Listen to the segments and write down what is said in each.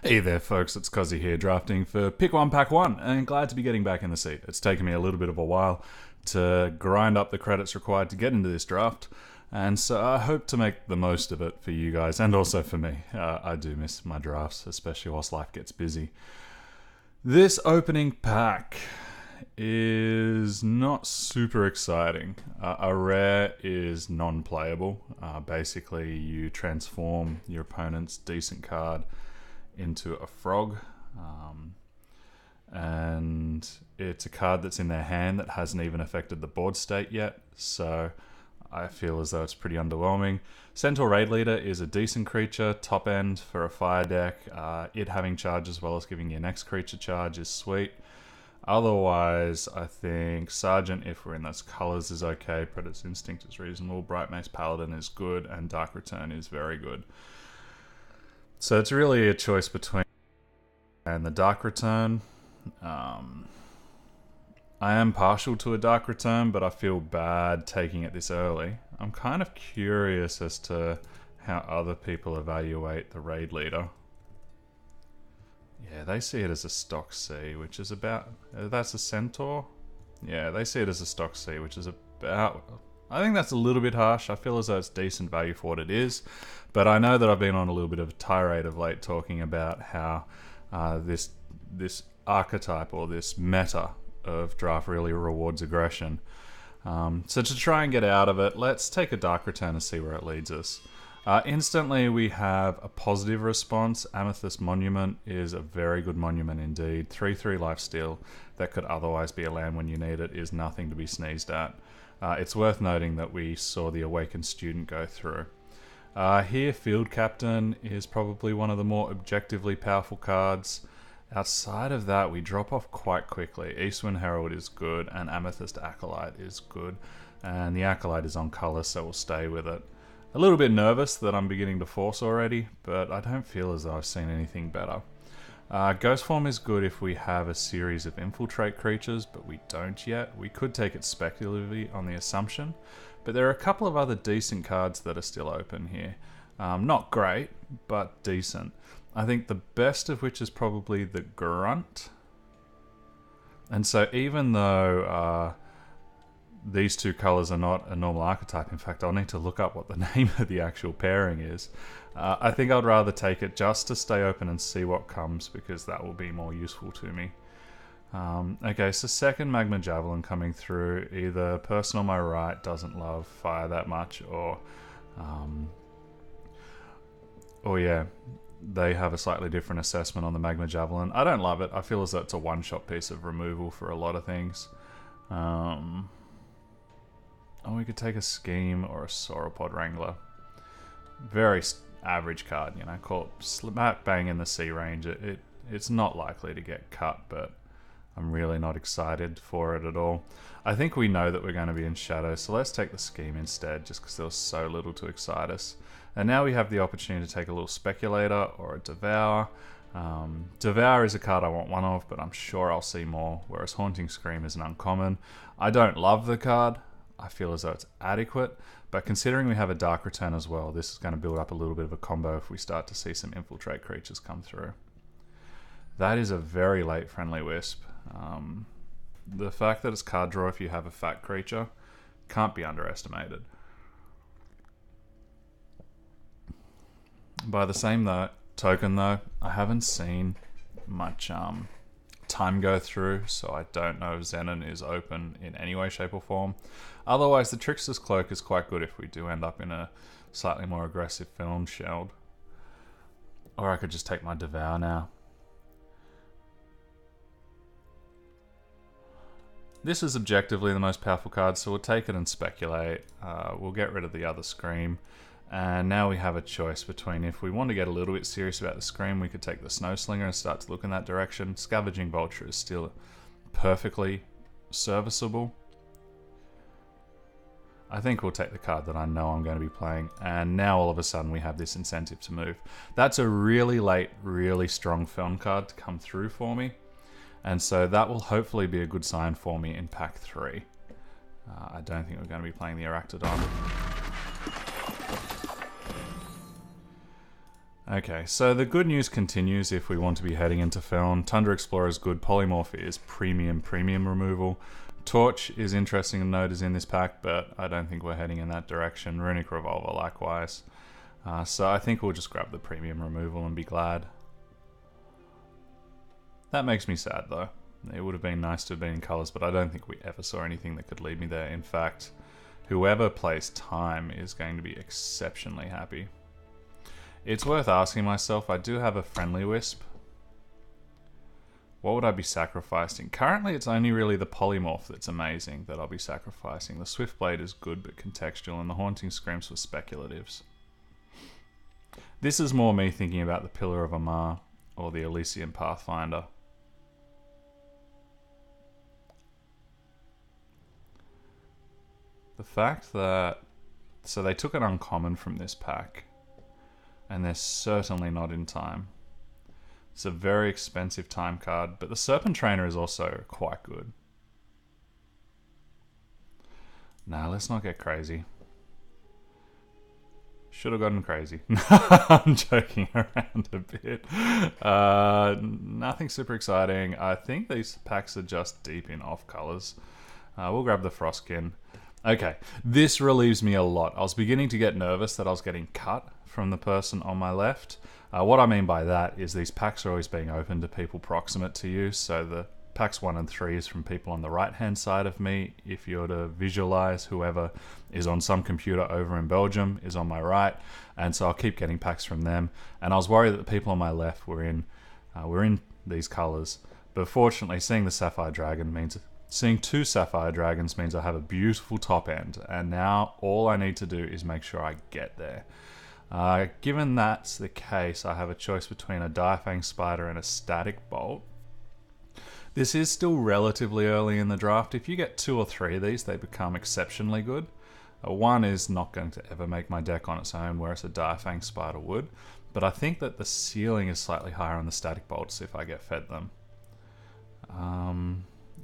Hey there, folks. It's Kozzi here, drafting for Pick One, Pack One, and glad to be getting back in the seat. It's taken me a little bit of a while to grind up the credits required to get into this draft, and so I hope to make the most of it for you guys and also for me. I do miss my drafts, especially whilst life gets busy. This opening pack is not super exciting. A rare is non-playable. Basically, you transform your opponent's decent card into a frog, and it's a card that's in their hand that hasn't even affected the board state yet, so I feel as though it's pretty underwhelming. Centaur Raid Leader is a decent creature, top end for a fire deck. It having charge as well as giving your next creature charge is sweet. Otherwise, I think Sergeant, if we're in those colours, is okay. Predator's Instinct is reasonable. Bright Mace Paladin is good, and Dark Return is very good. So it's really a choice between and the Dark Return. I am partial to a Dark Return, but I feel bad taking it this early. I'm kind of curious as to how other people evaluate the Raid Leader. Yeah, they see it as a stock C, which is about... that's a Centaur? Yeah, they see it as a stock C, which is about... I think that's a little bit harsh. I feel as though it's decent value for what it is. But I know that I've been on a little bit of a tirade of late talking about how this archetype or this meta of draft really rewards aggression. So to try and get out of it, let's take a Dark Return and see where it leads us. Instantly, we have a positive response. Amethyst Monument is a very good monument indeed. 3/3 lifesteal that could otherwise be a land when you need it is nothing to be sneezed at. It's worth noting that we saw the Awakened Student go through. Here, Field Captain is probably one of the more objectively powerful cards. Outside of that, we drop off quite quickly. Eastwind Herald is good, and Amethyst Acolyte is good. And the Acolyte is on colour, so we'll stay with it. A little bit nervous that I'm beginning to force already, but I don't feel as though I've seen anything better. Ghost Form is good if we have a series of infiltrate creatures, but we don't yet. We could take it speculatively on the assumption, but there are a couple of other decent cards that are still open here. Not great, but decent. I think the best of which is probably the Grunt. And so even though these two colours are not a normal archetype, in fact I'll need to look up what the name of the actual pairing is, I think I'd rather take it just to stay open and see what comes, because that will be more useful to me. Okay, so second Magma Javelin coming through. Either person on my right doesn't love fire that much, or yeah, they have a slightly different assessment on the Magma Javelin. I don't love it. I feel as though it's a one-shot piece of removal for a lot of things. Oh, we could take a Scheme or a Sauropod Wrangler. Very average card, you know, call it slap bang in the C range. It's not likely to get cut, but I'm really not excited for it at all. I think we know that we're going to be in shadow, so let's take the Scheme instead, just because there was so little to excite us. And now we have the opportunity to take a little Speculator or a Devour. Devour is a card I want one of, but I'm sure I'll see more, whereas Haunting Scream is an uncommon. I don't love the card. I feel as though it's adequate, but considering we have a Dark Return as well, this is going to build up a little bit of a combo if we start to see some infiltrate creatures come through. That is a very late Friendly Wisp. The fact that it's card draw if you have a fat creature can't be underestimated. By the same token though, I haven't seen much time go through, so I don't know if Xenon is open in any way, shape or form. Otherwise, the Trickster's Cloak is quite good if we do end up in a slightly more aggressive Feln Sheld. Or I could just take my Devour now. This is objectively the most powerful card, so we'll take it and speculate. We'll get rid of the other Scream. And now we have a choice between, if we want to get a little bit serious about the Scream, we could take the Snowslinger and start to look in that direction. Scavenging Vulture is still perfectly serviceable. I think we'll take the card that I know I'm going to be playing, and now all of a sudden we have this incentive to move. That's a really late, really strong Feln card to come through for me, and so that will hopefully be a good sign for me in pack 3. I don't think we're going to be playing the Aractodon. Okay, so the good news continues if we want to be heading into Feln. Tundra Explorer is good. Polymorph is premium removal. Torch is interesting to note is in this pack, but I don't think we're heading in that direction. Runic Revolver likewise. So I think we'll just grab the premium removal and be glad. That makes me sad though. It would have been nice to have been in colours, but I don't think we ever saw anything that could lead me there. In fact, whoever plays Time is going to be exceptionally happy. It's worth asking myself, I do have a Friendly Wisp. What would I be sacrificing? Currently, it's only really the Polymorph that's amazing that I'll be sacrificing. The Swiftblade is good but contextual, and the Haunting Screams for speculatives. This is more me thinking about the Pillar of Amar or the Elysian Pathfinder. The fact that... So they took an uncommon from this pack, and they're certainly not in Time. It's a very expensive Time card, but the Serpent Trainer is also quite good. Nah, let's not get crazy. Should have gotten crazy. I'm joking around a bit. Nothing super exciting. I think these packs are just deep in off colors. We'll grab the Frostkin. Okay, this relieves me a lot. I was beginning to get nervous that I was getting cut from the person on my left. What I mean by that is these packs are always being open to people proximate to you. So the packs 1 and 3 is from people on the right hand side of me. If you're to visualize, whoever is on some computer over in Belgium is on my right, and so I'll keep getting packs from them. And I was worried that the people on my left were in these colors, but fortunately seeing the Sapphire Dragon means... Seeing 2 Sapphire Dragons means I have a beautiful top end, and now all I need to do is make sure I get there. Given that's the case, I have a choice between a Direfang Spider and a Static Bolt. This is still relatively early in the draft. If you get 2 or 3 of these, they become exceptionally good. 1 is not going to ever make my deck on its own, whereas a Direfang Spider would. But I think that the ceiling is slightly higher on the Static Bolts if I get fed them.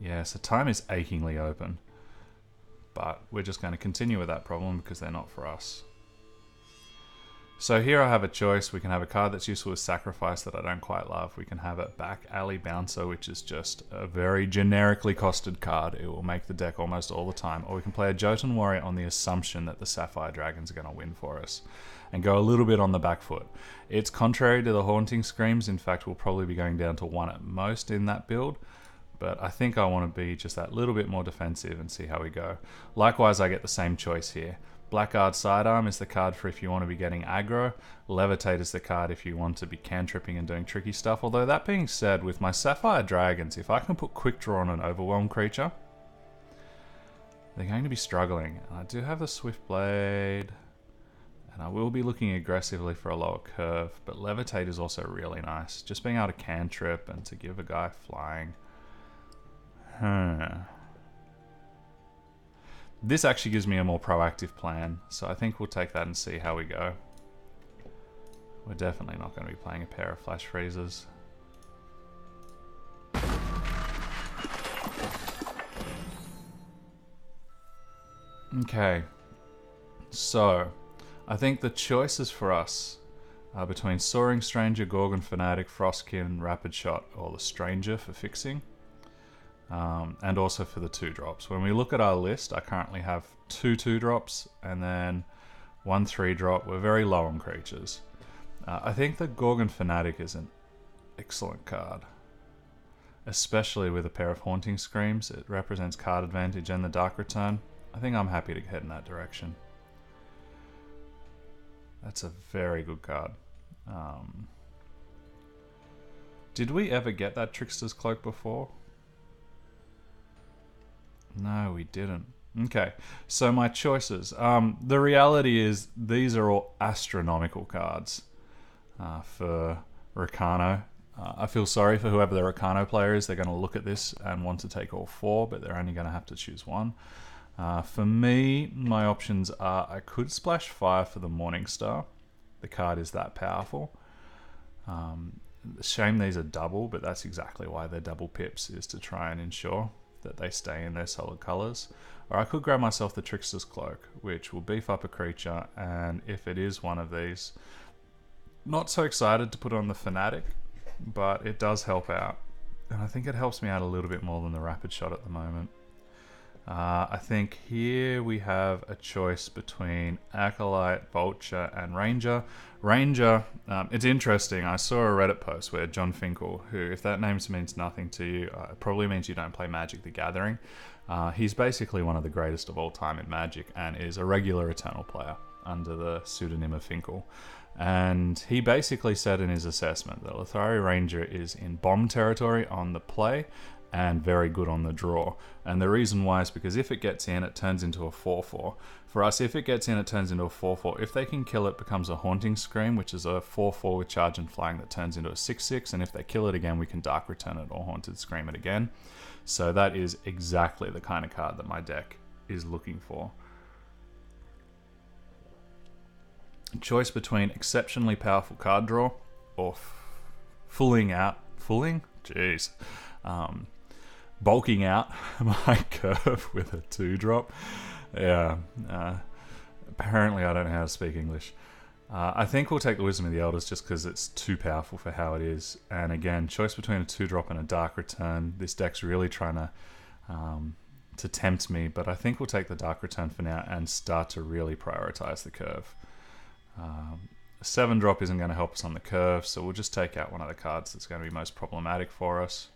Yeah, so Time is achingly open. But we're just going to continue with that problem because they're not for us. So here I have a choice. We can have a card that's useful as Sacrifice that I don't quite love. We can have a Back Alley Bouncer, which is just a very generically costed card. It will make the deck almost all the time. Or we can play a Jotun Warrior on the assumption that the Sapphire Dragons are going to win for us, and go a little bit on the back foot. It's contrary to the Haunting Screams. In fact, we'll probably be going down to 1 at most in that build. But I think I want to be just that little bit more defensive and see how we go. Likewise, I get the same choice here. Blackguard Sidearm is the card for if you want to be getting aggro. Levitate is the card if you want to be cantripping and doing tricky stuff. Although that being said, with my Sapphire Dragons, if I can put Quick Draw on an Overwhelmed creature, they're going to be struggling. And I do have the Swiftblade, and I will be looking aggressively for a lower curve, but Levitate is also really nice. Just being able to cantrip and to give a guy flying. This actually gives me a more proactive plan, so I think we'll take that and see how we go. We're definitely not going to be playing a pair of Flash Freezers. Okay, so I think the choices for us are between Soaring Stranger, Gorgon Fanatic, Frostkin, Rapid Shot, or the Stranger for fixing. And also for the 2-drops. When we look at our list, I currently have 2 2-drops and then 1 3-drop. We're very low on creatures. I think the Gorgon Fanatic is an excellent card, especially with a pair of Haunting Screams. It represents card advantage and the Dark Return. I think I'm happy to head in that direction. That's a very good card. Did we ever get that Trickster's Cloak before? No, we didn't. Okay, so my choices. The reality is these are all astronomical cards for Rakano. I feel sorry for whoever the Rakano player is. They're going to look at this and want to take all 4, but they're only going to have to choose 1. For me, my options are I could splash Fire for the Morningstar. The card is that powerful. Shame these are double, but that's exactly why they're double pips, is to try and ensure that they stay in their solid colors. Or I could grab myself the Trickster's Cloak, which will beef up a creature, and if it is one of these, Not so excited to put on the Fanatic, but it does help out. And I think it helps me out a little bit more than the Rapid Shot at the moment. I think here we have a choice between Acolyte, Vulture, and Ranger. Ranger, it's interesting. I saw a Reddit post where John Finkel, who, if that name means nothing to you, it probably means you don't play Magic the Gathering. He's basically one of the greatest of all time in Magic and is a regular Eternal player under the pseudonym of Finkel. And he basically said in his assessment that Lethari Ranger is in bomb territory on the play and very good on the draw. And the reason why is because if it gets in, it turns into a 4-4. For us, if it gets in, it turns into a 4-4. If they can kill it, it becomes a Haunting Scream, which is a 4-4 with charge and flying that turns into a 6-6. And if they kill it again, we can Dark Return it or Haunted Scream it again. So that is exactly the kind of card that my deck is looking for. Choice between exceptionally powerful card draw or bulking out my curve with a 2-drop. Yeah, apparently I don't know how to speak English. I think we'll take the Wisdom of the Elders just because it's too powerful for how it is. And again, choice between a 2-drop and a Dark Return. This deck's really trying to tempt me, but I think we'll take the Dark Return for now and start to really prioritize the curve. A 7-drop isn't going to help us on the curve, so we'll just take out one of the cards that's going to be most problematic for us,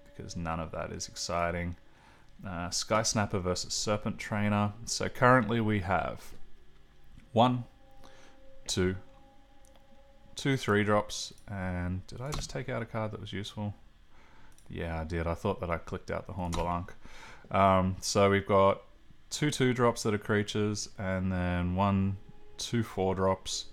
because none of that is exciting. Sky Snapper versus Serpent Trainer. So currently we have 1, 2, 2 3-drops, and did I just take out a card that was useful? Yeah, I did. I thought that I clicked out the Horn Blanc. So we've got 2 2-drops that are creatures, and then 1 2 4-drops.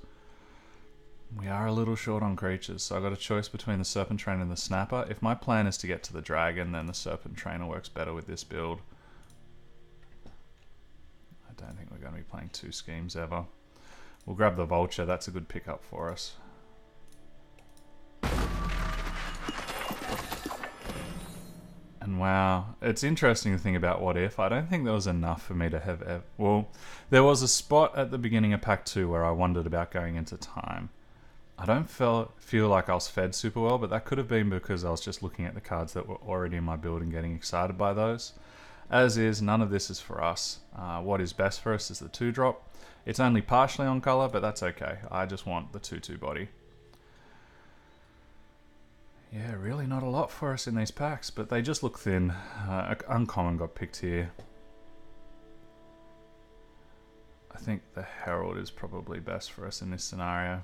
We are a little short on creatures, so I've got a choice between the Serpent Trainer and the Snapper. If my plan is to get to the Dragon, then the Serpent Trainer works better with this build. I don't think we're going to be playing 2 schemes ever. We'll grab the Vulture, that's a good pickup for us. And wow, it's interesting to think about what if. I don't think there was enough for me to have... Well, there was a spot at the beginning of Pack 2 where I wondered about going into time. I don't feel like I was fed super well, but that could have been because I was just looking at the cards that were already in my build and getting excited by those. As is, none of this is for us. What is best for us is the 2-drop. It's only partially on color, but that's okay. I just want the 2/2 body. Yeah, really not a lot for us in these packs, but they just look thin. Uncommon got picked here. I think the Herald is probably best for us in this scenario.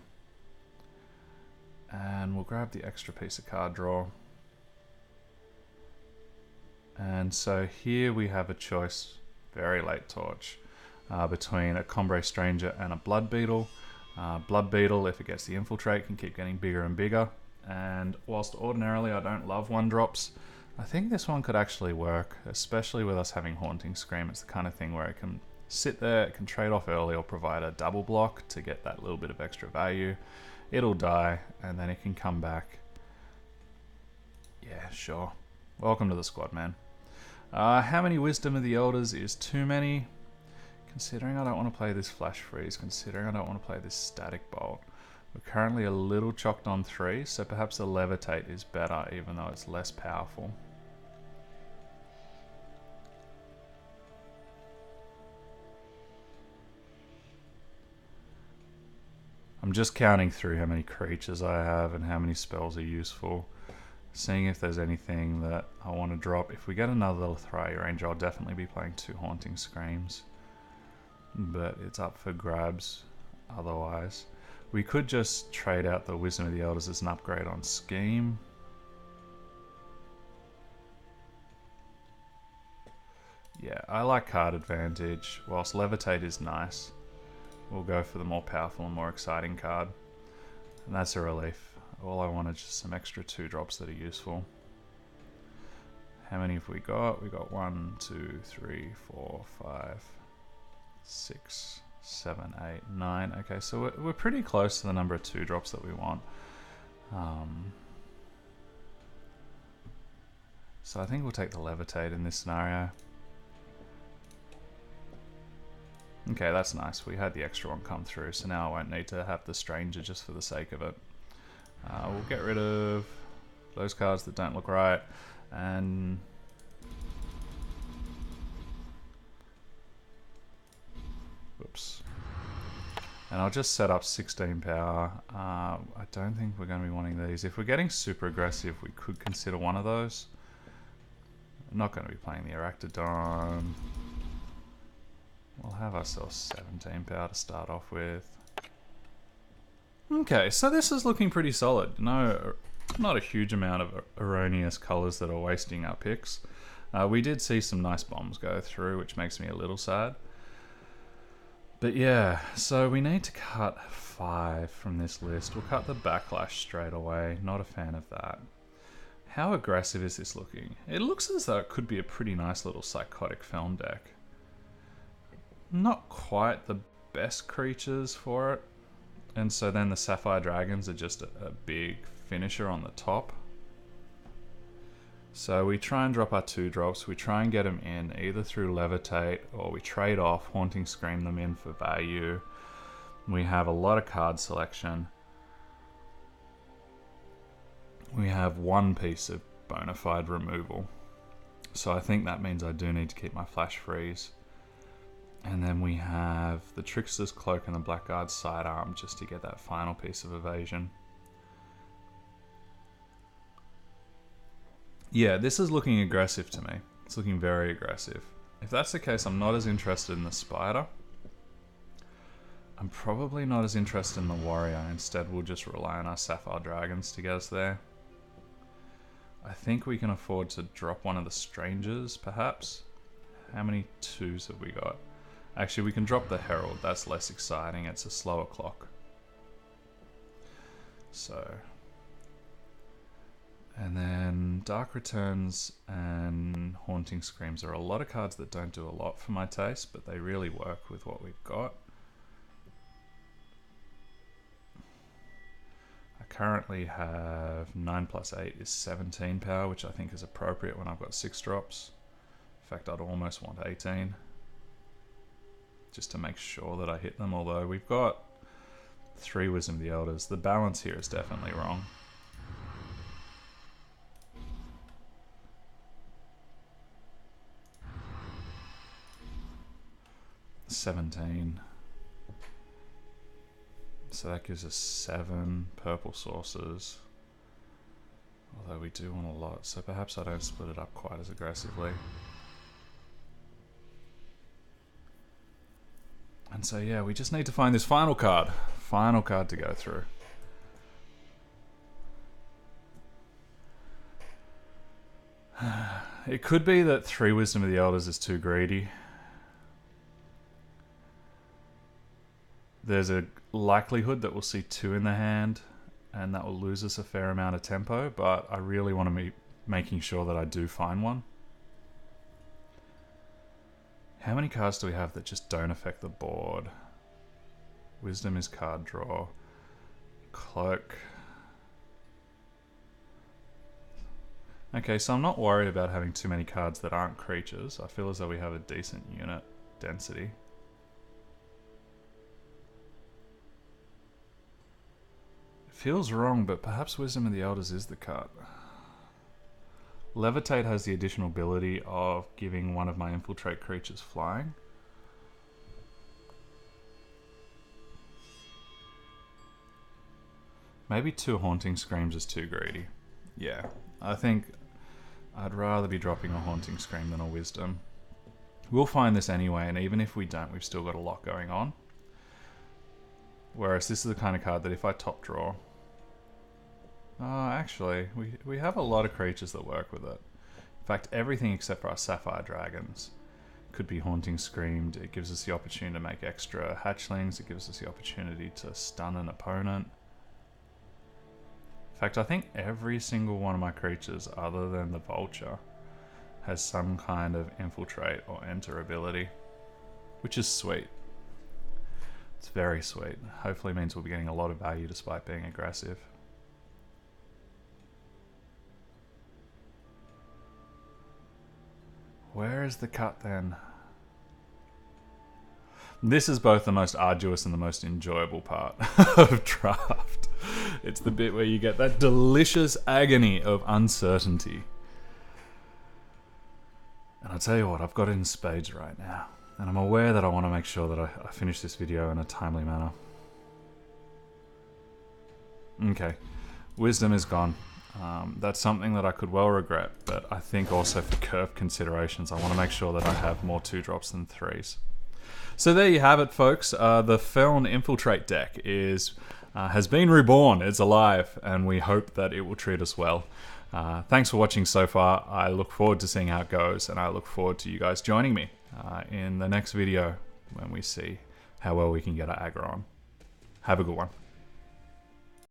And we'll grab the extra piece of card draw. And so here we have a choice, very late torch, between a Combre Stranger and a Blood Beetle. Blood Beetle, if it gets the Infiltrate, can keep getting bigger and bigger. And whilst ordinarily I don't love 1-drops, I think this one could actually work, especially with us having Haunting Scream. It's the kind of thing where it can sit there, it can trade off early or provide a double block to get that little bit of extra value. It'll die, and then it can come back. Yeah, sure. Welcome to the squad, man. How many Wisdom of the Elders is too many? Considering I don't want to play this Flash Freeze, considering I don't want to play this Static Bolt. We're currently a little chocked on 3, so perhaps the Levitate is better, even though it's less powerful. I'm just counting through how many creatures I have and how many spells are useful. Seeing if there's anything that I want to drop. If we get another Lethari Ranger, I'll definitely be playing 2 Haunting Screams. But it's up for grabs otherwise. We could just trade out the Wisdom of the Elders as an upgrade on Scheme. Yeah, I like card advantage. Whilst Levitate is nice, we'll go for the more powerful and more exciting card. And that's a relief. All I want is just some extra 2-drops that are useful. How many have we got? We got 1, 2, 3, 4, 5, 6, 7, 8, 9. Okay, so we're pretty close to the number of 2-drops that we want. So I think we'll take the Levitate in this scenario. Okay, that's nice. We had the extra one come through, so now I won't need to have the stranger just for the sake of it. We'll get rid of those cards that don't look right, and whoops. And I'll just set up 16 power. I don't think we're going to be wanting these. If we're getting super aggressive, we could consider one of those. I'm not going to be playing the Aractodon. We'll have ourselves 17 power to start off with. Okay, so this is looking pretty solid. No, not a huge amount of erroneous colors that are wasting our picks. We did see some nice bombs go through, which makes me a little sad. But yeah, so we need to cut 5 from this list. We'll cut the Backlash straight away. Not a fan of that. How aggressive is this looking? It looks as though it could be a pretty nice little Psychotic Feln deck. Not quite the best creatures for it. And so then the Sapphire Dragons are just a big finisher on the top. So we try and drop our 2-drops. We try and get them in either through Levitate, or we trade off, Haunting Scream them in for value. We have a lot of card selection. We have one piece of bona fide removal. So I think that means I do need to keep my Flash Freeze. And then we have the Trickster's Cloak and the Blackguard's Sidearm just to get that final piece of evasion. Yeah, this is looking aggressive to me. It's looking very aggressive. If that's the case, I'm not as interested in the Spider. I'm probably not as interested in the Warrior. Instead, we'll just rely on our Sapphire Dragons to get us there. I think we can afford to drop one of the Strangers, perhaps. How many 2s have we got? Actually, we can drop the Herald. That's less exciting. It's a slower clock. So... and then Dark Returns and Haunting Screams are a lot of cards that don't do a lot for my taste, but they really work with what we've got. I currently have 9 plus 8 is 17 power, which I think is appropriate when I've got 6 drops. In fact, I'd almost want 18. Just to make sure that I hit them, although we've got 3 Wisdom of the Elders. The balance here is definitely wrong. $17. So that gives us 7 purple sources. Although we do want a lot, so perhaps I don't split it up quite as aggressively. And so yeah, we just need to find this final card. Final card to go through. It could be that 3 Wisdom of the Elders is too greedy. There's a likelihood that we'll see 2 in the hand, and that will lose us a fair amount of tempo, but I really want to be making sure that I do find one. How many cards do we have that just don't affect the board? Wisdom is card draw. Cloak. Okay, so I'm not worried about having too many cards that aren't creatures. I feel as though we have a decent unit density. It feels wrong, but perhaps Wisdom of the Elders is the card. Levitate has the additional ability of giving one of my infiltrate creatures flying. Maybe 2 Haunting Screams is too greedy. Yeah, I think I'd rather be dropping a Haunting Scream than a Wisdom. We'll find this anyway, and even if we don't, we've still got a lot going on. Whereas this is the kind of card that if I top draw... actually, we have a lot of creatures that work with it. In fact, everything except for our Sapphire Dragons could be Haunting Screamed. It gives us the opportunity to make extra hatchlings. It gives us the opportunity to stun an opponent. In fact, I think every single one of my creatures, other than the Vulture, has some kind of infiltrate or enter ability, which is sweet. It's very sweet. Hopefully means we'll be getting a lot of value despite being aggressive. Where is the cut then? This is both the most arduous and the most enjoyable part of draft. It's the bit where you get that delicious agony of uncertainty. And I'll tell you what, I've got it in spades right now. And I'm aware that I want to make sure that I finish this video in a timely manner. Okay, wisdom is gone. That's something that I could well regret, but I think also for curve considerations, I want to make sure that I have more 2-drops than 3s. So there you have it, folks. The Feln Infiltrate deck has been reborn. It's alive, and we hope that it will treat us well. Thanks for watching so far. I look forward to seeing how it goes, and I look forward to you guys joining me in the next video when we see how well we can get our aggro on. Have a good one.